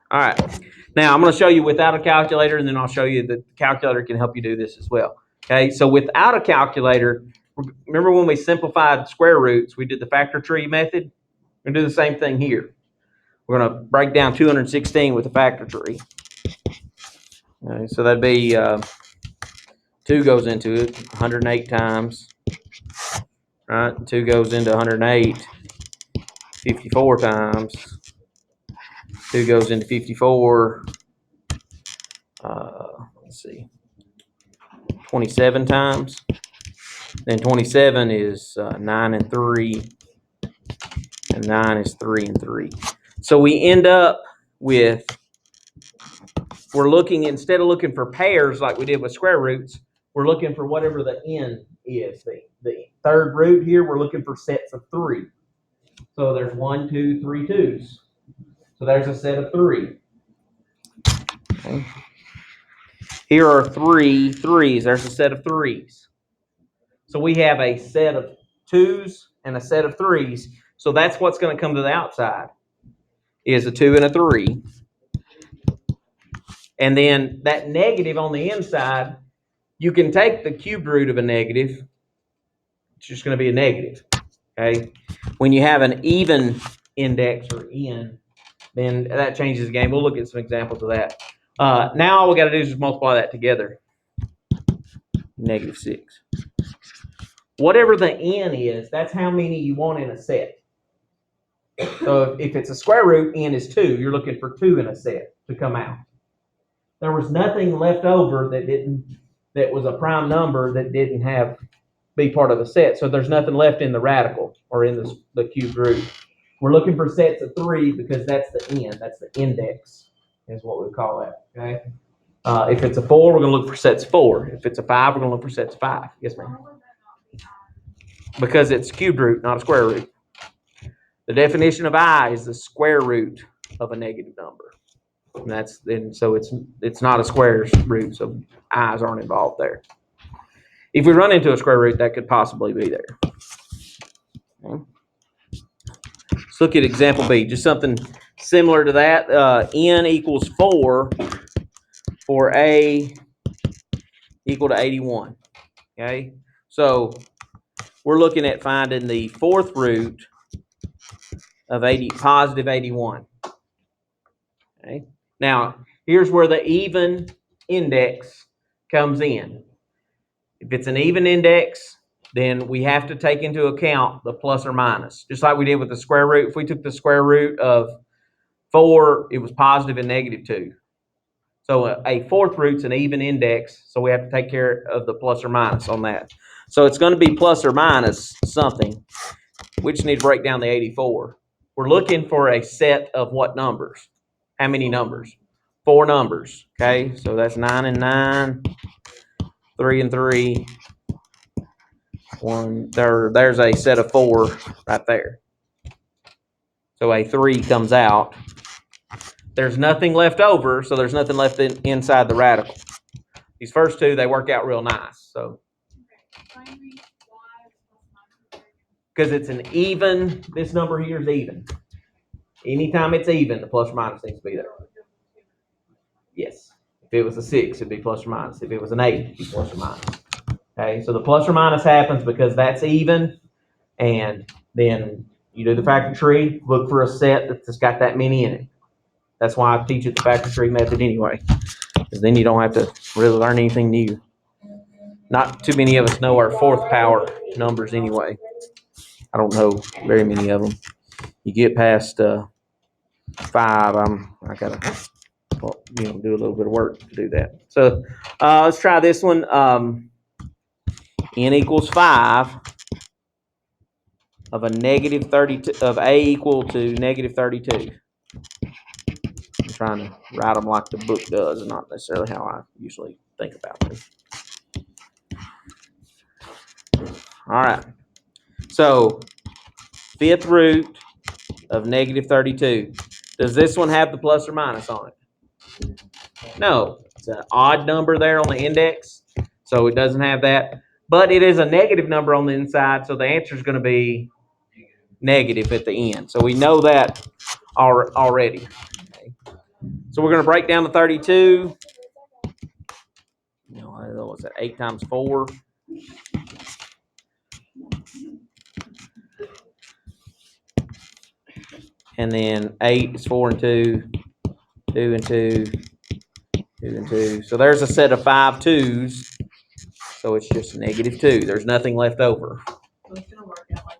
All right. Now I'm going to show you without a calculator, and then I'll show you that the calculator can help you do this as well. Okay. So without a calculator, remember when we simplified square roots, we did the factor tree method. We're going to do the same thing here. We're going to break down 216 with the factor tree. Okay, so that'd be 2 goes into it 108 times. Right? 2 goes into 108 54 times. 2 goes into 54. Let's see, 27 times. Then 27 is 9 and 3, and 9 is 3 and 3. So we end up with, we're looking, instead of looking for pairs like we did with square roots, we're looking for whatever the n is. The third root here, we're looking for sets of 3. So there's 1, 2, 3 2s. So there's a set of 3. Okay. Here are 3 3s. There's a set of 3s. So we have a set of 2s and a set of 3s. So that's what's going to come to the outside, is a 2 and a 3. And then that negative on the inside, you can take the cubed root of a negative. It's just going to be a negative. Okay. When you have an even index or n, then that changes the game. We'll look at some examples of that. Now all we got to do is just multiply that together. -6. Whatever the n is, that's how many you want in a set. So if it's a square root, n is 2. You're looking for 2 in a set to come out. There was nothing left over that was a prime number that didn't be part of a set. So there's nothing left in the radical or in the cubed root. We're looking for sets of 3 because that's the n. That's the index, is what we call that. Okay. If it's a 4, we're going to look for sets of 4. If it's a 5, we're going to look for sets of 5. Yes, ma'am. Because it's cubed root, not a square root. The definition of I is the square root of a negative number. And so it's not a square root, so i's aren't involved there. If we run into a square root, that could possibly be there. Okay. Let's look at example B, just something similar to that. N equals 4 for A equal to 81. Okay, so we're looking at finding the fourth root of positive 81. Okay. Now, here's where the even index comes in. If it's an even index, then we have to take into account the plus or minus, just like we did with the square root. If we took the square root of 4, it was positive and -2. So a fourth root's an even index, so we have to take care of the plus or minus on that. So it's going to be plus or minus something. We just need to break down the 84. We're looking for a set of what numbers? How many numbers? 4 numbers. Okay, so that's 9 and 9, 3 and 3, 1. There's a set of 4 right there. So a 3 comes out. There's nothing left over, so there's nothing left inside the radical. These first 2, they work out real nice. So because it's an even, this number here is even. Anytime it's even, the plus or minus needs to be there. Yes. If it was a 6, it'd be plus or minus. If it was an 8, it'd be plus or minus. Okay, so the plus or minus happens because that's even, and then you do the factor tree, look for a set that's got that many in it. That's why I teach it the factor tree method anyway, because then you don't have to really learn anything new. Not too many of us know our fourth power numbers anyway. I don't know very many of them. You get past 5, I gotta do a little bit of work to do that. So let's try this one. N equals 5 of a -32 of A equal to -32. I'm trying to write them like the book does, and not necessarily how I usually think about them. All right. So fifth root of -32. Does this one have the plus or minus on it? No. It's an odd number there on the index, so it doesn't have that. But it is a negative number on the inside, so the answer is going to be negative at the end. So we know that already. Okay. So we're going to break down to 32. What's that? 8 times 4. And then 8 is 4 and 2, 2 and 2, 2 and 2. So there's a set of 5 2s. So it's just -2. There's nothing left over. So it's going to work out like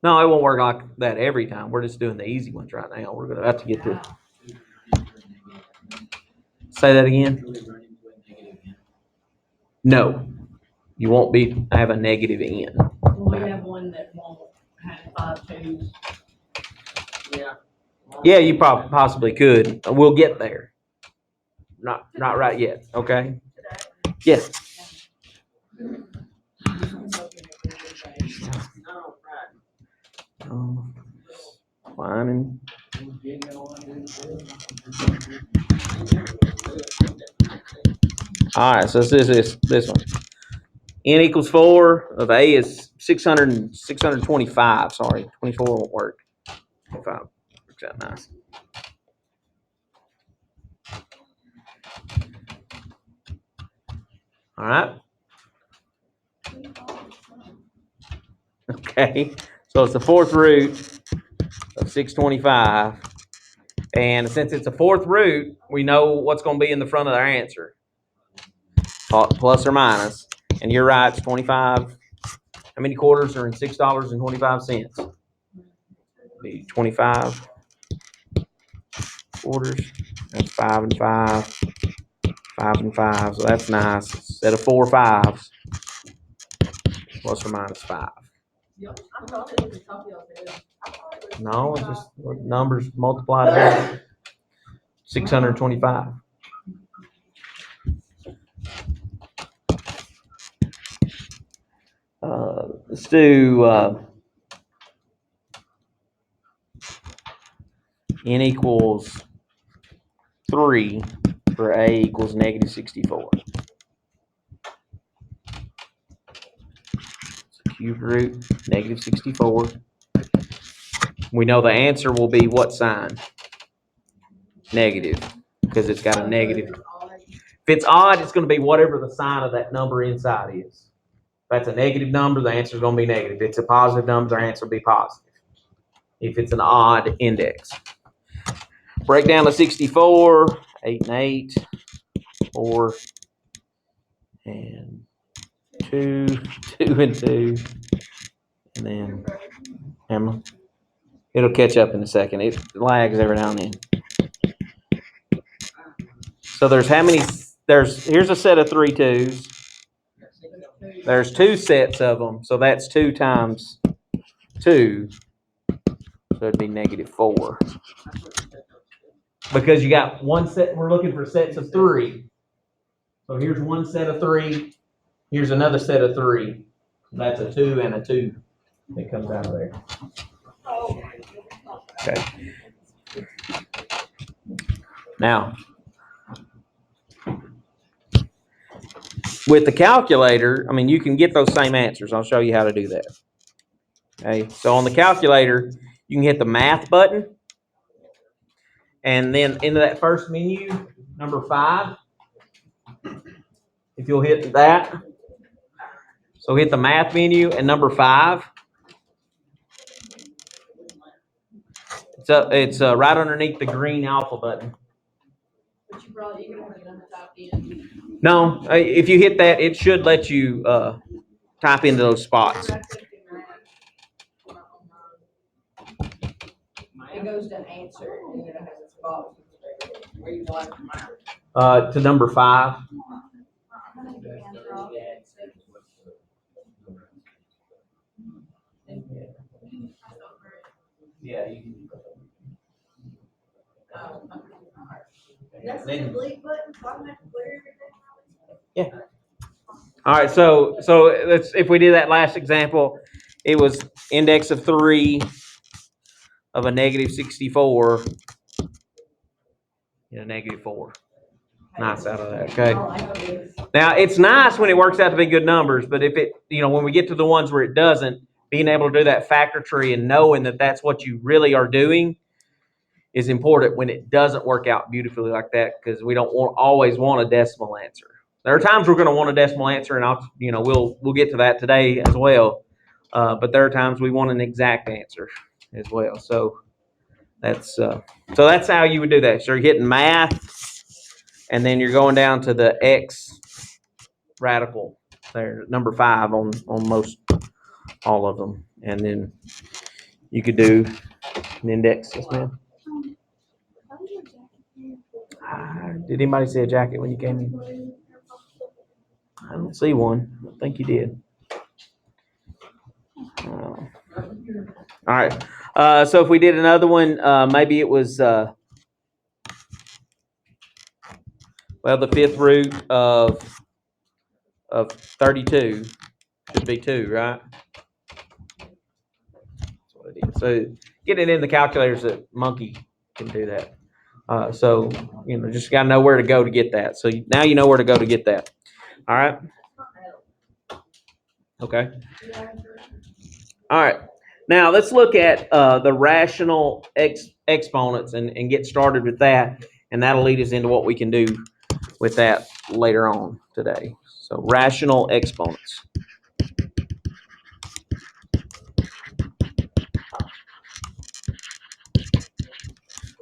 No, it won't work like that every time. We're just doing the easy ones right now. We're going to have to get to. Say that again. No, you won't have a negative n. We have one that won't have 5 2s. Yeah, you possibly could. We'll get there. Not right yet. Okay. Yes. Climbing. All right. So this is this one. N equals 4 of A is 625. Sorry, 24 won't work. 25 works out nice. All right. Okay. So it's the 4th root of 625. And since it's a 4th root, we know what's going to be in the front of our answer. Plus or minus. And you're right, it's 25. How many quarters are in $6.25? Be 25 quarters. That's 5 and 5. 5 and 5. So that's nice. Instead of 4 5s. Plus or minus 5. No, it's just numbers multiplied there. 625. Let's do n equals 3 for A equals -64. It's a cube root, -64. We know the answer will be what sign? Negative, because it's got a negative. If it's odd, it's going to be whatever the sign of that number inside is. If that's a negative number, the answer is going to be negative. If it's a positive number, the answer will be positive. If it's an odd index. Break down to 64, 8 and 8, 4 and 2, 2 and 2, and then Emma. It'll catch up in a second. It lags every now and then. So there's how many? Here's a set of 3 2s. There's 2 sets of them, so that's 2 times 2. So it'd be -4. Because you got one set, we're looking for sets of 3. So here's one set of 3. Here's another set of 3. That's a 2 and a 2 that comes out of there. Okay. Now, with the calculator, I mean, you can get those same answers. I'll show you how to do that. Okay. So on the calculator, you can hit the math button. And then into that first menu, number 5, if you'll hit that. So hit the math menu and number 5. It's right underneath the green alpha button. But you probably even have to type in. No, if you hit that, it should let you type into those spots. It goes to answer, and then it has a spot. Where you like To number 5. Yeah, you can. That's the delete button, so I'm gonna have to clear everything. Yeah. All right, so let's, if we did that last example, it was index of 3 of a -64. -4. Nice out of that. Okay. Now it's nice when it works out to be good numbers, but if it, when we get to the ones where it doesn't, being able to do that factor tree and knowing that that's what you really are doing is important when it doesn't work out beautifully like that, because we don't always want a decimal answer. There are times we're going to want a decimal answer, and we'll get to that today as well. But there are times we want an exact answer as well. So that's how you would do that. So you're hitting math, and then you're going down to the x radical there, number 5 on most all of them, and then you could do an index. Yes, ma'am. Did anybody see a jacket when you came in? I don't see one. I think you did. All right. So if we did another one, maybe it was the 5th root of 32 should be 2, right? That's what it is. So get it in the calculators that Monkey can do that. So just got to know where to go to get that. So now you know where to go to get that. All right. Okay. All right. Now let's look at the rational exponents and get started with that, and that'll lead us into what we can do with that later on today. So rational exponents.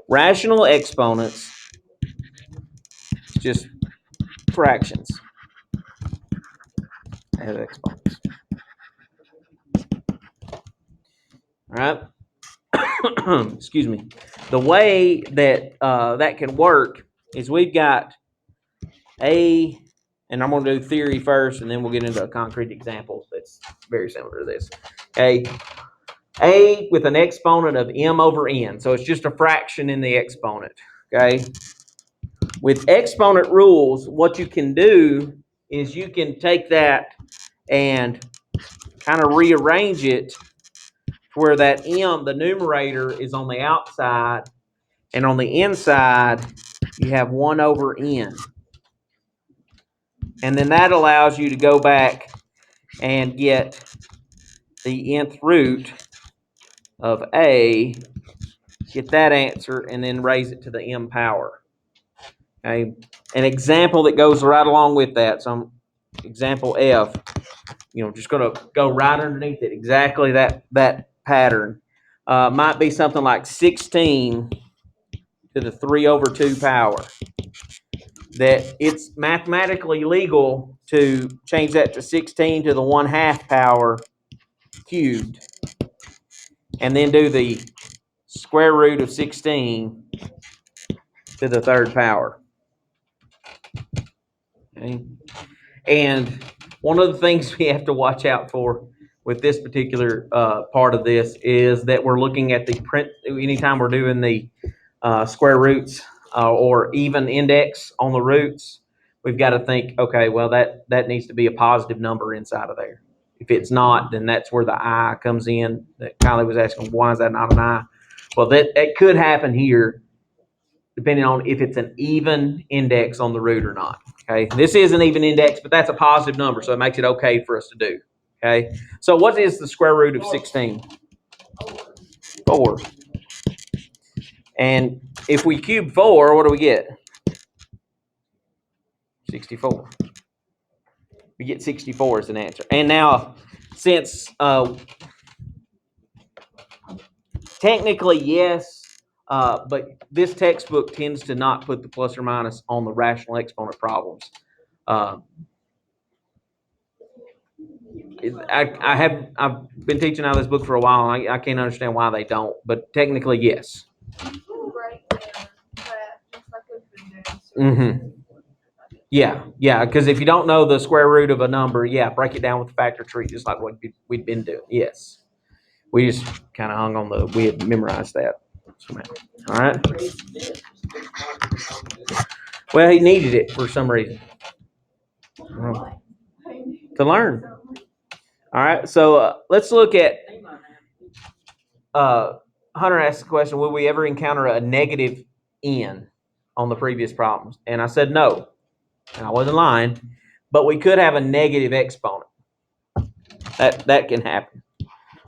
Rational exponents, just fractions as exponents. All right. Excuse me. The way that that can work is we've got a, and I'm going to do theory first, and then we'll get into a concrete example that's very similar to this. Okay. A with an exponent of m over n. So it's just a fraction in the exponent. Okay. With exponent rules, what you can do is you can take that and kind of rearrange it where that m, the numerator, is on the outside, and on the inside you have 1 over n. And then that allows you to go back and get the nth root of a, get that answer, and then raise it to the m power. Okay, an example that goes right along with that. So example F, just going to go right underneath it. Exactly that pattern. Might be something like 16 to the 3 over 2 power. That it's mathematically legal to change that to 16 to the 1/2 power cubed, and then do the square root of 16 to the 3rd power. Okay. And one of the things we have to watch out for with this particular part of this is that we're looking at the print anytime we're doing the square roots or even index on the roots. We've got to think, okay, well, that needs to be a positive number inside of there. If it's not, then that's where the I comes in. That Kylie was asking, why is that not an I? Well, that could happen here, depending on if it's an even index on the root or not. Okay, this is an even index, but that's a positive number, so it makes it okay for us to do. Okay, so what is the square root of 16? 4. And if we cube 4, what do we get? 64. We get 64 as an answer. And now, since technically yes, but this textbook tends to not put the plus or minus on the rational exponent problems. I've been teaching out of this book for a while, and I can't understand why they don't. But technically, yes. Mm-hmm. Yeah, because if you don't know the square root of a number, break it down with the factor tree, just like what we'd been doing. Yes, we just kind of hung on we had memorized that somehow. All right. Well, he needed it for some reason to learn. All right, so let's look at. Hunter asked the question: will we ever encounter a negative n on the previous problems? And I said no, and I wasn't lying. But we could have a negative exponent. That can happen.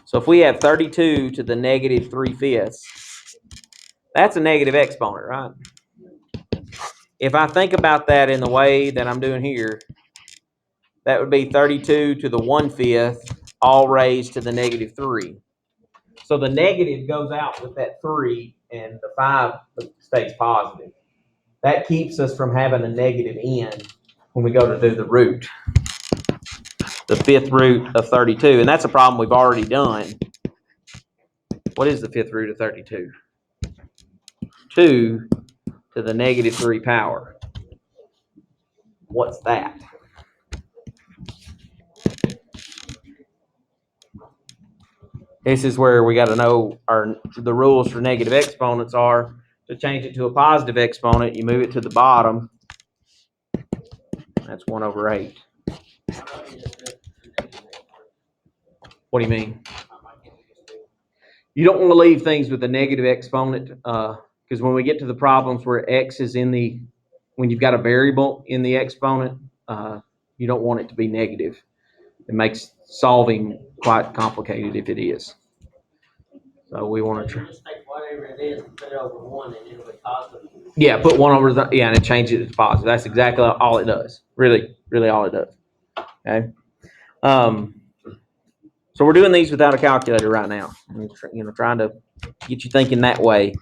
So if we have 32 to the negative 3/5, that's a negative exponent, right? If I think about that in the way that I'm doing here, that would be 32 to the 1/5, all raised to the negative 3. So the negative goes out with that 3, and the 5 stays positive. That keeps us from having a negative n when we go to do the root, the 5th root of 32. And that's a problem we've already done. What is the 5th root of 32? 2 to the negative 3 power. What's that? This is where we got to know the rules for negative exponents are to change it to a positive exponent. You move it to the bottom. That's 1 over 8. What do you mean? You don't want to leave things with a negative exponent because when we get to the problems where x is when you've got a variable in the exponent, you don't want it to be negative. It makes solving quite complicated if it is. So we want to just take whatever it is and put it over 1 and it'll be positive. Yeah, put 1 over and it changes it to positive. That's exactly all it does. Really, really all it does. Okay. So we're doing these without a calculator right now. Trying to get you thinking that way.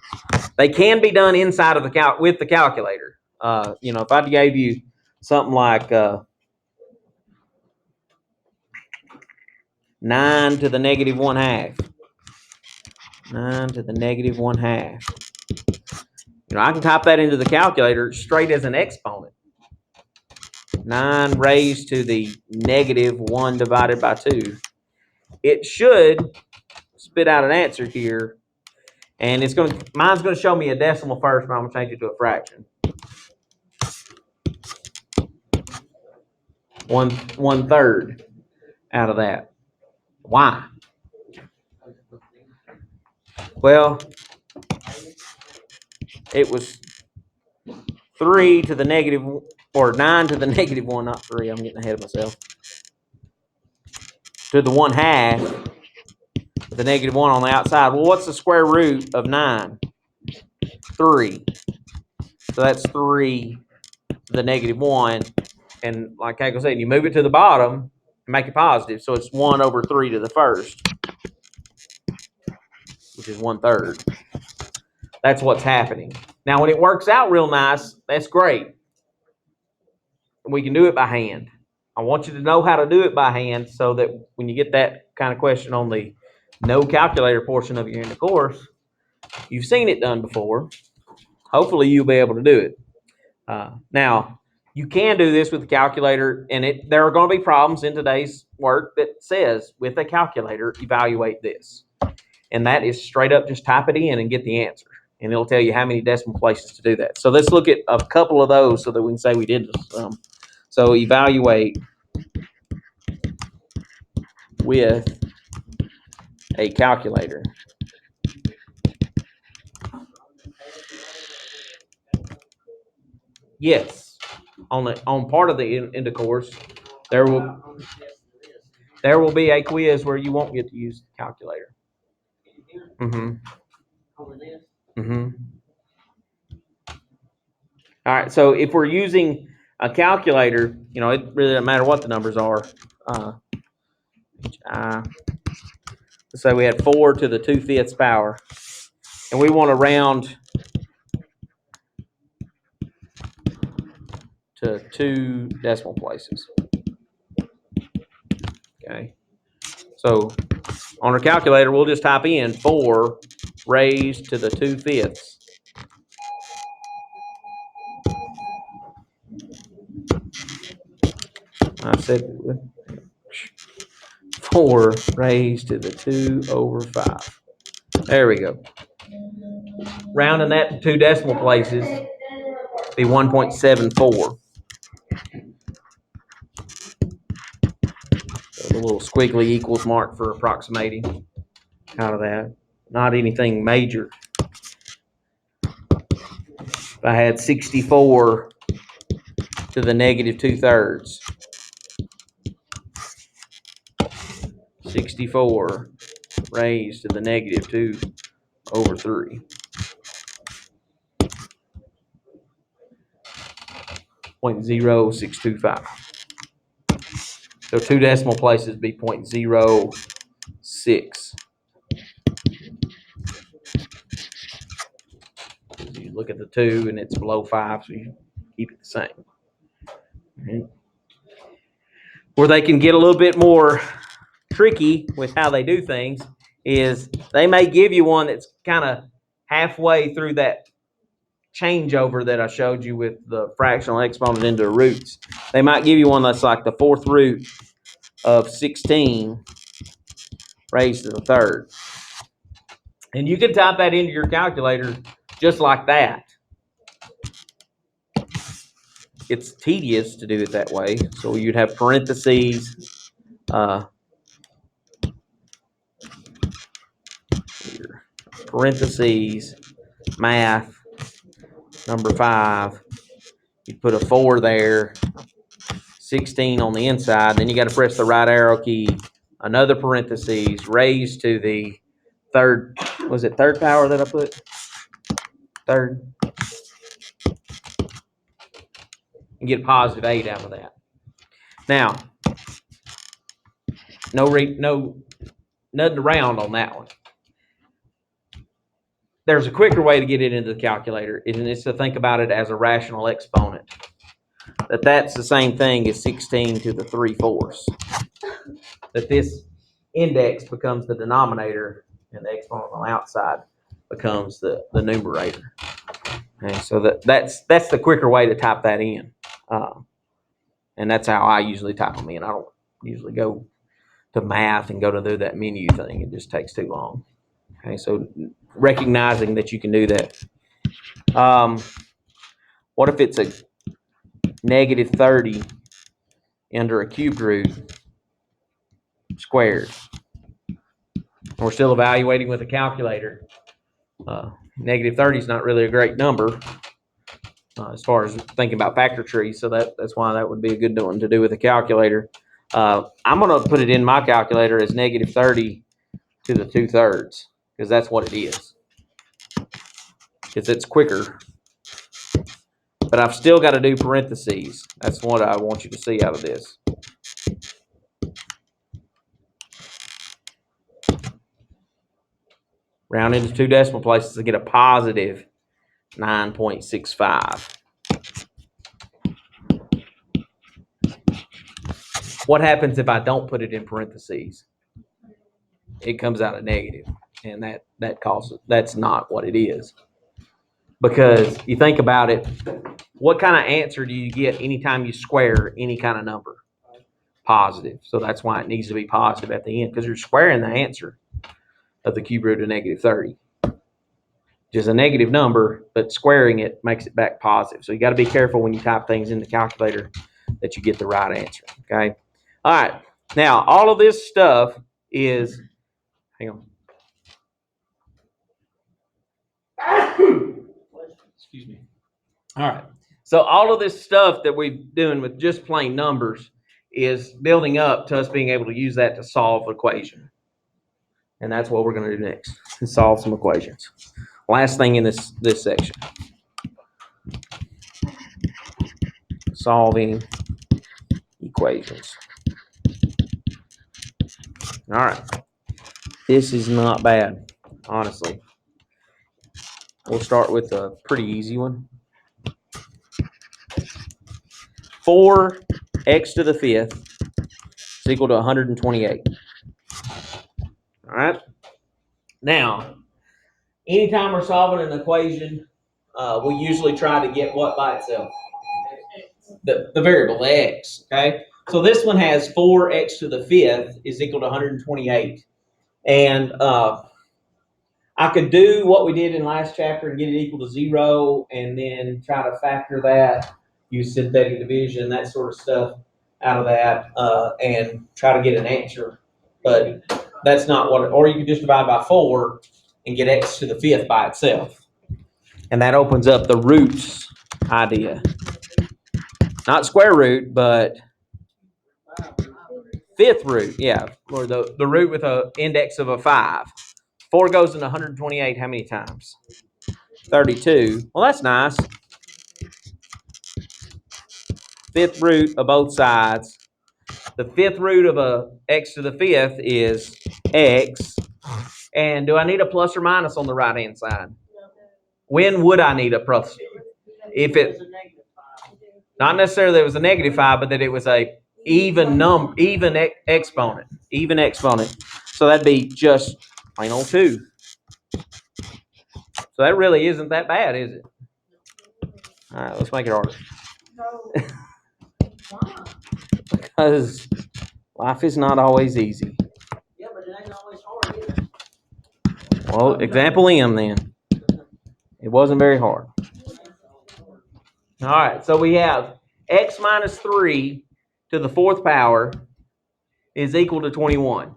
They can be done inside of with the calculator. If I gave you something like 9 to the negative 1/2. 9 to the negative 1/2. I can type that into the calculator straight as an exponent. 9 raised to the negative 1 divided by 2. It should spit out an answer here, and mine's going to show me a decimal first, but I'm going to change it to a fraction. 1/3 out of that. Why? Well, it was 3 to the negative, or 9 to the negative 1, not 3. I'm getting ahead of myself. To the 1/2, the negative 1 on the outside. Well, what's the square root of 9? 3. So that's 3 to the negative 1. And like I said, you move it to the bottom and make it positive. So it's 1 over 3 to the first, which is 1/3. That's what's happening. Now, when it works out real nice, that's great. We can do it by hand. I want you to know how to do it by hand so that when you get that kind of question on the no calculator portion of your course, you've seen it done before. Hopefully, you'll be able to do it. Now, you can do this with a calculator, and there are going to be problems in today's work that says, with a calculator, evaluate this. And that is straight up just type it in and get the answer. And it'll tell you how many decimal places to do that. So let's look at a couple of those so that we can say we did this. So evaluate with a calculator. Yes. On part of the in the course, there will be a quiz where you won't get to use the calculator. Mm-hmm. Mm-hmm. All right. So if we're using a calculator, it really doesn't matter what the numbers are. Let's say we had 4 to the 2/5 power, and we want to round to 2 decimal places. Okay. So on our calculator, we'll just type in 4 raised to the 2/5. I said 4 raised to the 2 over 5. There we go. Rounding that to 2 decimal places, be 1.74. So the little squiggly equals mark for approximating out of that. Not anything major. If I had 64 to the negative 2/3. 64 raised to the negative 2 over 3. 0.0625. So 2 decimal places be 0.06. You look at the 2 and it's below 5, so you keep it the same. Right. Where they can get a little bit more tricky with how they do things is they may give you one that's kind of halfway through that changeover that I showed you with the fractional exponent into the roots. They might give you one that's like the 4th root of 16 raised to the 3rd. And you can type that into your calculator just like that. It's tedious to do it that way. So you'd have parentheses, here, parentheses, math, number 5. You put a 4 there, 16 on the inside. Then you got to press the right arrow key, another parentheses, raised to the 3rd. Was it 3rd power that I put? 3rd. And get a positive 8 out of that. Now, nothing around on that one. There's a quicker way to get it into the calculator, and it's to think about it as a rational exponent. That's the same thing as 16 to the 3/4. That this index becomes the denominator, and the exponent on the outside becomes the numerator. Okay, so that's the quicker way to type that in, and that's how I usually type them in. I don't usually go to math and go to do that menu thing. It just takes too long. Okay, so recognizing that you can do that. What if it's a negative 30 under a cubed root squared? And we're still evaluating with a calculator. Negative 30 is not really a great number as far as thinking about factor trees, so that's why that would be a good one to do with a calculator. I'm going to put it in my calculator as negative 30 to the 2/3 because that's what it is. Because it's quicker. But I've still got to do parentheses. That's what I want you to see out of this. Round into 2 decimal places to get a positive 9.65. What happens if I don't put it in parentheses? It comes out a negative, and that's not what it is. Because you think about it, what kind of answer do you get anytime you square any kind of number? Positive. So that's why it needs to be positive at the end, because you're squaring the answer of the cube root of negative 30. Just a negative number, but squaring it makes it back positive. So you got to be careful when you type things in the calculator that you get the right answer. Okay. All right. Now, all of this stuff is, hang on. Excuse me. All right. So all of this stuff that we're doing with just plain numbers is building up to us being able to use that to solve an equation. And that's what we're going to do next, is solve some equations. Last thing in this section. Solving equations. All right. This is not bad, honestly. We'll start with a pretty easy one. 4x to the 5th is equal to 128. All right. Now, anytime we're solving an equation, we usually try to get what by itself? The variable, the x, okay? So this one has 4x to the 5th is equal to 128. And I could do what we did in last chapter and get it equal to 0 and then try to factor that, use synthetic division, that sort of stuff out of that, and try to get an answer. But that's not what, or you could just divide by 4 and get x to the 5th by itself. And that opens up the roots idea. Not square root, but fifth root, yeah, or the root with an index of a 5. 4 goes into 128 how many times? 32. Well, that's nice. Fifth root of both sides. The fifth root of a x to the fifth is x. And do I need a plus or minus on the right-hand side? When would I need a plus? If it, not necessarily that it was a negative 5, but that it was a even number, even exponent. So that'd be just plain old 2. So that really isn't that bad, is it? All right, let's make it harder. Because life is not always easy. Yeah, but it ain't always hard either. Well, example M then. It wasn't very hard. All right, so we have x minus 3 to the 4th power is equal to 21.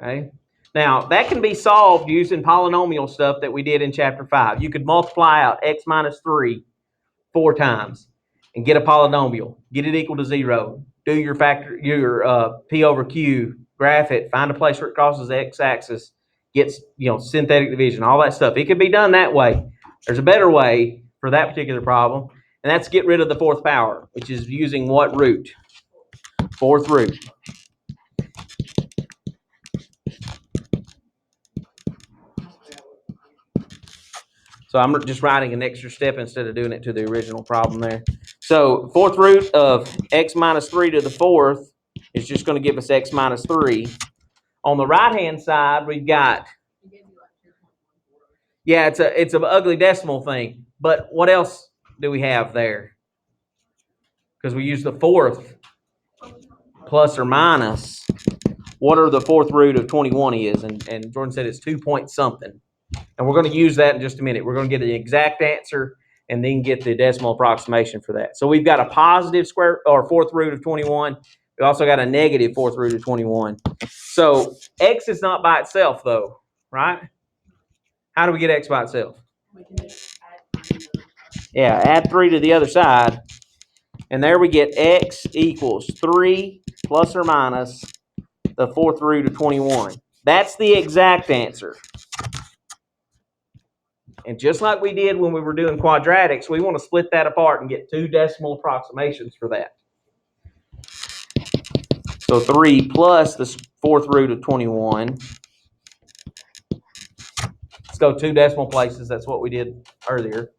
Okay. Now, that can be solved using polynomial stuff that we did in chapter 5. You could multiply out x minus 3 4 times and get a polynomial. Get it equal to 0. Do your P over Q, graph it, find a place where it crosses the x-axis, get synthetic division, all that stuff. It could be done that way. There's a better way for that particular problem, and that's get rid of the 4th power, which is using what root? 4th root. So I'm just writing an extra step instead of doing it to the original problem there. So 4th root of x minus 3 to the 4th is just going to give us x minus 3. On the right-hand side, we've got, yeah, it's an ugly decimal thing. But what else do we have there? Because we use the 4th plus or minus. What are the 4th root of 21 is? And Jordan said it's 2 point something. And we're going to use that in just a minute. We're going to get the exact answer and then get the decimal approximation for that. So we've got a positive square or 4th root of 21. We also got a negative 4th root of 21. So x is not by itself though, right? How do we get x by itself? Yeah, add 3 to the other side. And there we get x equals 3 plus or minus the 4th root of 21. That's the exact answer. And just like we did when we were doing quadratics, we want to split that apart and get 2 decimal approximations for that. So 3 plus the 4th root of 21. Let's go 2 decimal places. That's what we did earlier.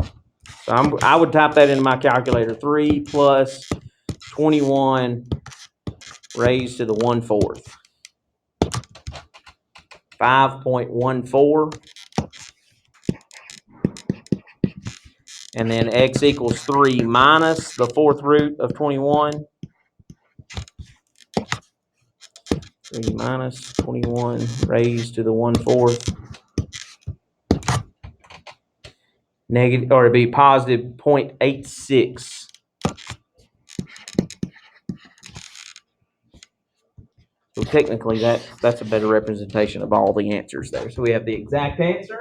So I would type that into my calculator. 3 plus 21 raised to the 1/4. 5.14. And then x equals 3 minus the 4th root of 21. 3 minus 21 raised to the 1/4. Negative, or it'd be positive 0.86. So technically that's a better representation of all the answers there. So we have the exact answer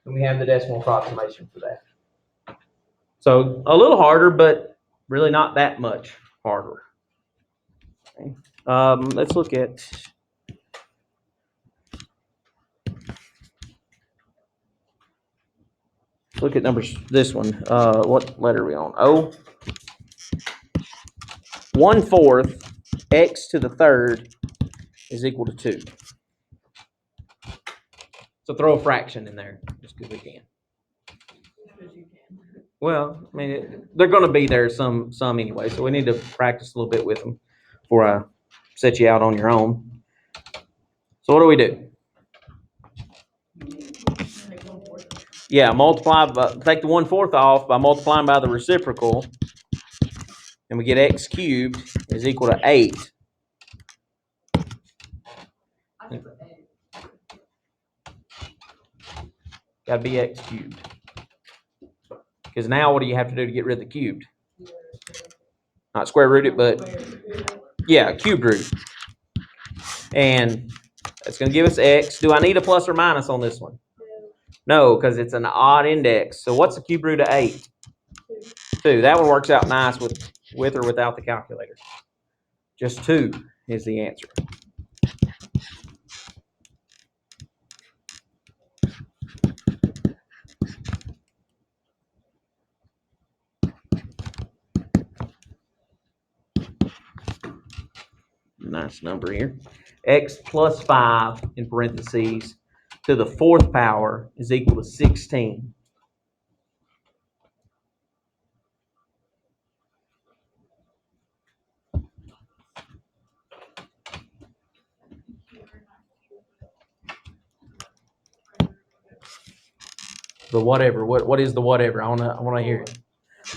and we have the decimal approximation for that. So a little harder, but really not that much harder. Okay. Let's look at numbers. This one. What letter are we on? O. 1/4 x to the 3rd is equal to 2. So throw a fraction in there just because we can. Well, I mean, they're going to be there some anyway, so we need to practice a little bit with them before I set you out on your own. So what do we do? Yeah, take the 1/4 off by multiplying by the reciprocal, and we get x cubed is equal to 8. Got to be x cubed. Because now what do you have to do to get rid of the cubed? Not square root it, but yeah, cube root. And that's going to give us x. Do I need a plus or minus on this one? No, because it's an odd index. So what's the cube root of 8? 2. That one works out nice with or without the calculator. Just 2 is the answer. Nice number here. X plus 5 in parentheses to the 4th power is equal to 16. The whatever. What is the whatever? I wanna hear it.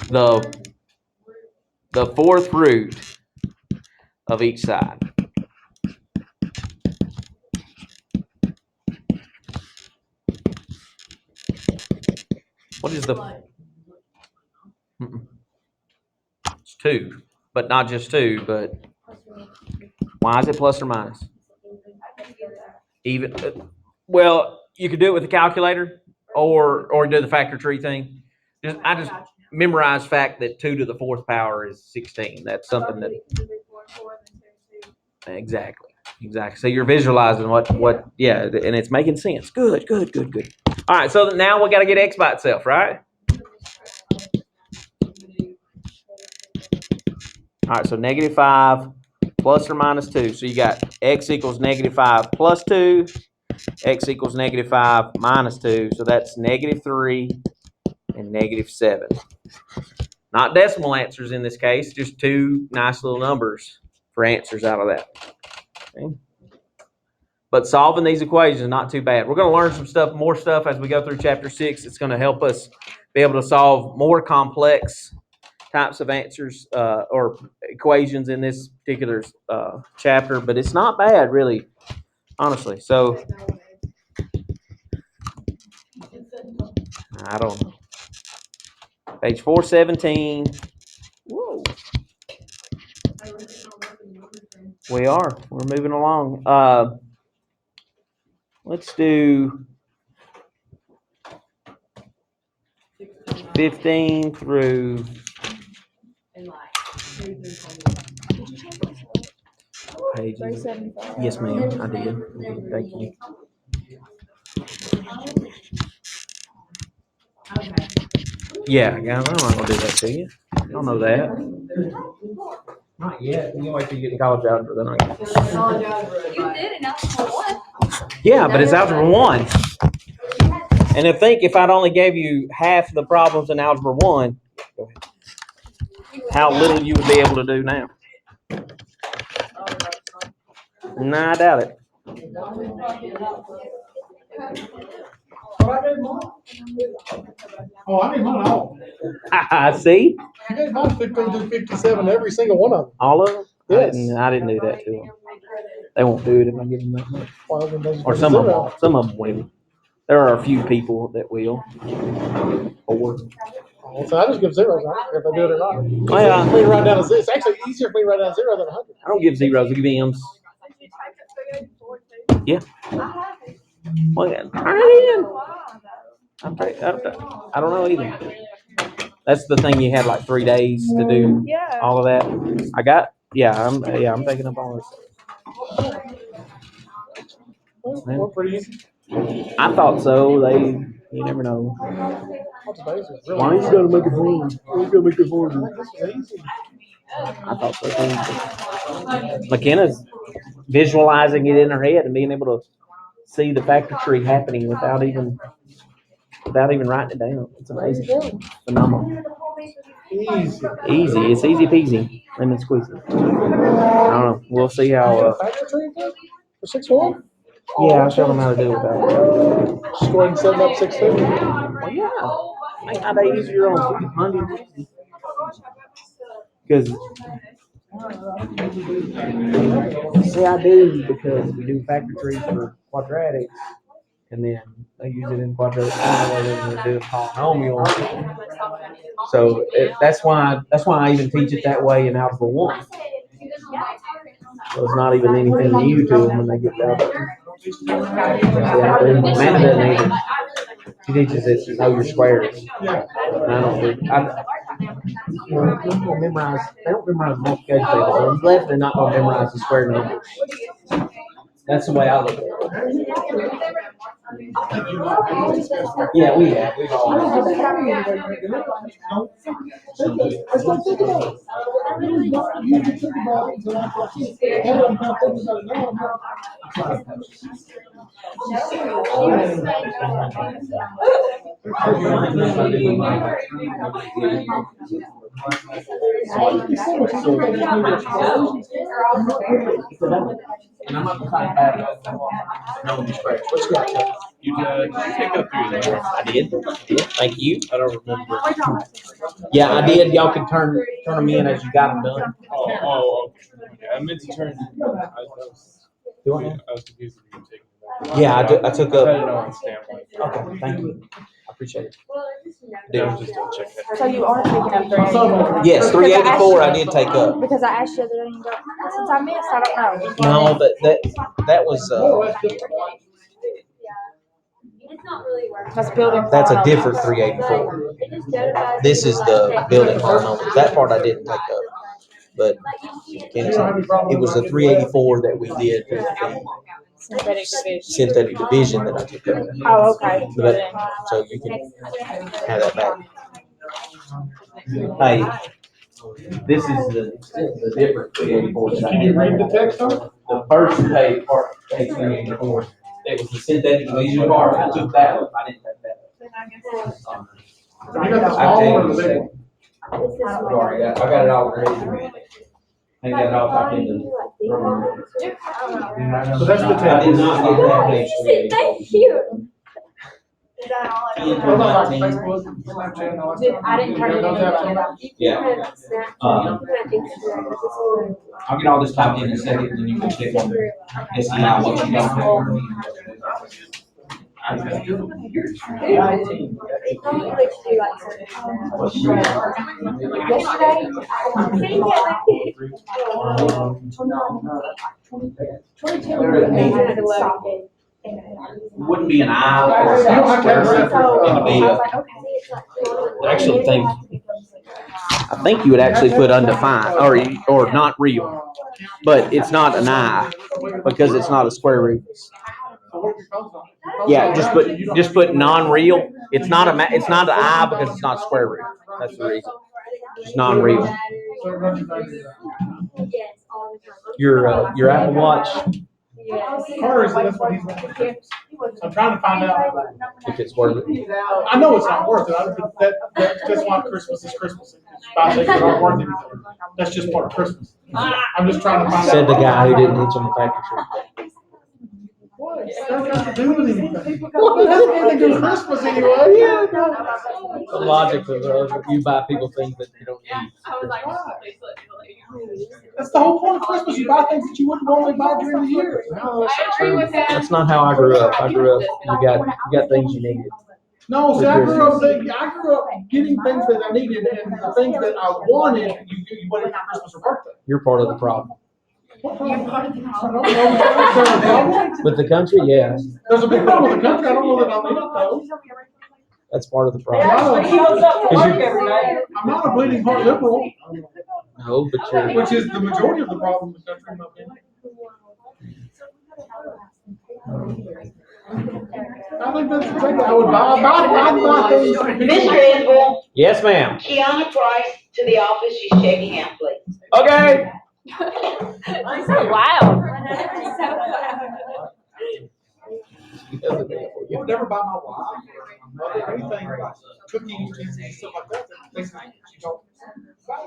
The 4th root of each side. What is the? It's 2, but not just 2. But why is it plus or minus? Even. Well, you could do it with a calculator, or do the factor tree thing. I just memorize fact that 2 to the 4th power is 16. That's something that. Exactly. So you're visualizing what yeah, and it's making sense. Good. All right, so now we got to get x by itself, right? All right, so -5 plus or minus 2. So you got x equals -5 plus 2, x equals -5 minus 2. So that's -3 and -7. Not decimal answers in this case, just 2 nice little numbers for answers out of that. Okay. But solving these equations is not too bad. We're going to learn more stuff as we go through chapter 6. It's going to help us be able to solve more complex types of answers or equations in this particular chapter. But it's not bad, really, honestly. So I don't know. Page 417. Whoa. We're moving along. Let's do 15 through pages. Yes, ma'am, I did. Thank you. Yeah, guys, I'm not gonna do that to you. I don't know that. Not yet. You can wait till you get to college algebra, then I can. You did in Algebra 1. Yeah, but it's algebra 1. And if I'd only gave you half the problems in algebra 1, how little you would be able to do now. Nah, I doubt it. Oh, I need mine all. See? I gave mine 15 through 57, every single one of them. All of them? Yes. I didn't do that to them. They won't do it if I give them that much. Well, then they just Or put some of them zero. won't. Some of them will. There are a few people that will. Or Oh, so I just give zeros. I don't care if they do it or not. Well, For me to write down a zero. It's actually easier for me to write down 0 than 100. I don't give zeros. I give M's. Yeah. Well, yeah. Turn it in. I don't know either. That's the thing. You had like 3 days to do all of that. I'm taking up all this. Well, pretty easy. I thought so. You never know. Why you gotta make it hard? Why you gotta make it harder? I thought so too. McKenna's visualizing it in her head and being able to see the factor tree happening without even writing it down. It's amazing. Phenomenal. Easy. It's easy peasy. Lemon squeezy. I don't know. We'll see how. Factor tree for 6-1? Yeah, I'll show them how to do it without. Just go ahead and set it up 6-2. Well, yeah. Ain't not that easier on Monday. Because see, I do because we do factor trees for quadratics, and then they use it in quadratic formula, and they do polynomial. So that's why I even teach it that way in algebra 1. So it's not even anything new to them when they get to Amanda doesn't either. She teaches it to know your squares. I don't do. They don't memorize multiplication tables. On the left, they're not going to memorize the square numbers. That's the way I look at it. Yeah, we have. We've all. And I'm not trying to know the squares. What you got? You take up 3 I did. Thank you. I don't remember. Yeah, I did. Y'all can turn them in as you got them done. Okay. I meant to turn. I was confused if you were taking. Yeah, I took I didn't up. know on stamp. Okay, thank you. I appreciate it. I was just double checking. So you are taking up 384? Yes, 384 I did take up. Because I asked you the other day, and since I missed, I don't know. No, but that was That's building. that's a different 384. This is the building polynomials. That part I didn't take up. But it was the 384 that we did with the Synthetic division. synthetic division that I took up. Oh, okay. So you can have that back. Hey, this is the different 384. Can you read the text on it? The first page, part, page 384, it was the synthetic division part. I took that one. I didn't take that. You got the small one or the big one? I got it all ready. I got it all typed into. So that's the I did text. not get that page 384. Thank you. Those are like Facebook, Snapchat, and all that stuff. I didn't turn it in. Yeah. I'll get all this typed in a second, and you can check on and see how what you got. Wouldn't be an I. It'd be I think you would actually put undefined or not real, but it's not an I because it's not a square root. Yeah, just put non-real. It's not an I because it's not square root. That's the reason. It's non-real. Your Apple Watch. Carter is, that's what he's doing. So I'm trying to find out If it's worth it. I know it's not worth it. That's why Christmas is Christmas. Buy things that aren't worth anything. That's just part of Christmas. I'm just trying to find out. Said the guy who didn't hitch on the factory tree. What? That has to do with anything. What has anything to do with Christmas anyway? The logic of you buy people things that they don't need. That's the whole point of Christmas. You buy things that you wouldn't normally buy during the year. No, that's not true. That's not how I grew up. I grew up, you got things you needed. No, see, I grew up getting things that I needed, and the things that I wanted, you wanted for Christmas or birthday. You're part of the problem. What problem? I don't know. Is there a problem? With the country, yeah, There's a big problem with the country. I don't know that I need it though. that's part of the problem. I'm not a bleeding heart liberal, No, but you're, which is the majority of the problem in the country, in my opinion. I think that's exactly. I would buy things. Mr. Isbell, yes, ma'am. Kiana Price to the office, she's checking out, please. Okay. Wow. You would never buy my wife or anything like cookies and stuff like that. Things that you don't buy.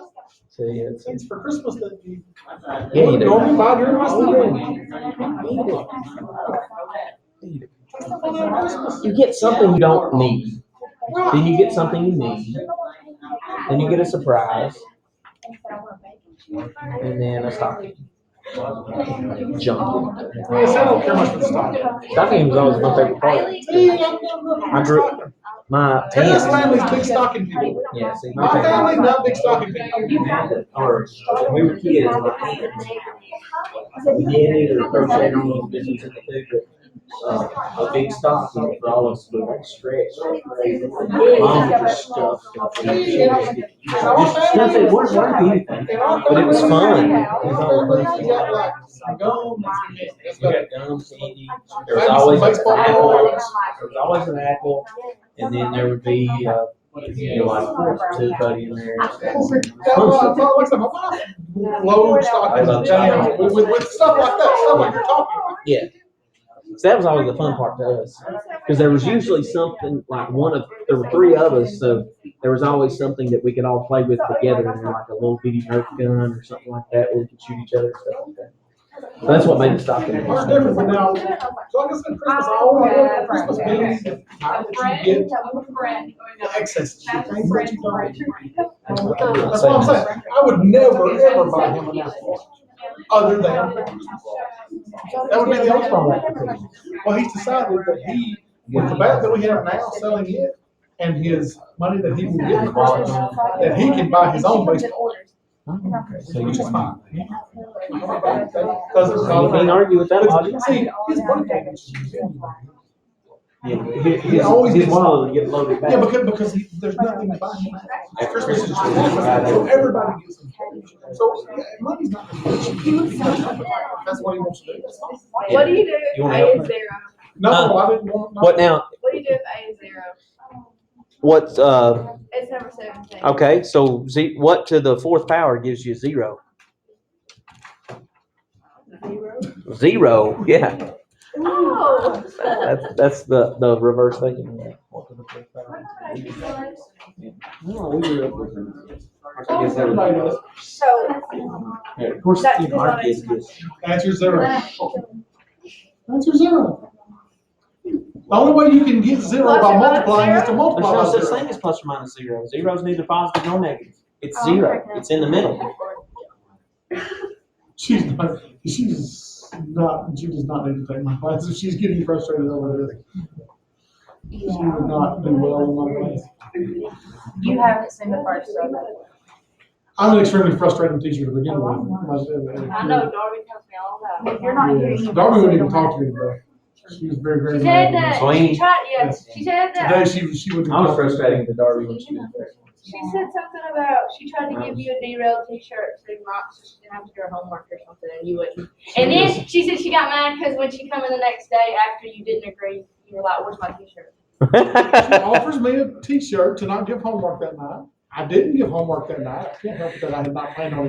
See, it's, Things for Christmas that you yeah, you do. normally buy during Christmas. You get something you don't need. Then you get something you need. Then you get a surprise. And then a stocking. Junk. Yes, I don't care much for the stocking. Stocking was always my favorite part. I grew my This aunt. family's big stocking people. Yeah, see, My family, not big stocking people. or when we were kids, my aunt, we did either crochet on those business in the food, but a big stocking for all of us to stretch. Mom would just stuff stuff that wasn't worth anything, but it was fun. You got like some gum, We got gum, candy. There was always an apple. There was always an apple, and then there would be like 2 buddy in there. load stockings, jam, with stuff like that, stuff like you're talking about. Yeah. So that was always the fun part to us, because there was usually something like there were 3 of us, so there was always something that we could all play with together, like a little bitty Nerf gun or something like that, where we could shoot each other and stuff like that. So that's what made the stocking. It's different, but now, so like I said, Christmas, I always love Christmas means the time that you get the excesses, you think what you don't. That's what I'm saying, I would never, ever buy him an Apple Watch, other than that would be the only problem. Well, he's decided that he, with the bat that we have now, selling it, and his money that he will get for Christmas, that he can buy his own baseball. So Which is fine. you can't argue with that logic. See, his birthday. Yeah, his wallet would get loaded back. Yeah, because there's nothing to buy him. Christmas is just happening, so everybody gets him. So, yeah, money's not. That's what he wants to do. That's fine. What do you do You if wanna A help is me? zero? No, I didn't want. What now? What do you do if A is zero? What's It's number 17. okay? So what to the 4th power gives you 0? 0, yeah. Oh. That's the reverse thinking. What to the 4th power? No, we I guess everybody does. So, Yeah, of course, That's our kids just. Answer 0. Answer 0. The only way you can get 0 Plus by or minus multiplying is to zero? There's multiply no by such 0. thing as plus or minus 0. 0 is neither positive nor negative. It's Oh, 0. okay. It's in the middle. She does not need to take my classes. She's getting frustrated over this. She would not do well in my class. You haven't seen the first of it. I'm an extremely frustrating teacher to begin with. I know Darby tells me all about it. If you're not hearing. Yes. Darby wouldn't even talk to me today. She was very, very. She said mad. that, Swing. she tried, yeah, Yes. she said that. Today she would. I was frustrating to Darby when she was there. She said something about, she tried to give you a derail t-shirt so she didn't have to do her homework or something and you wouldn't. And then she said she got mad because when she come in the next day after you didn't agree, you were like, where's my t-shirt? She offers me a t-shirt to not give homework that night. I didn't give homework that night. I can't help it that I had not planned on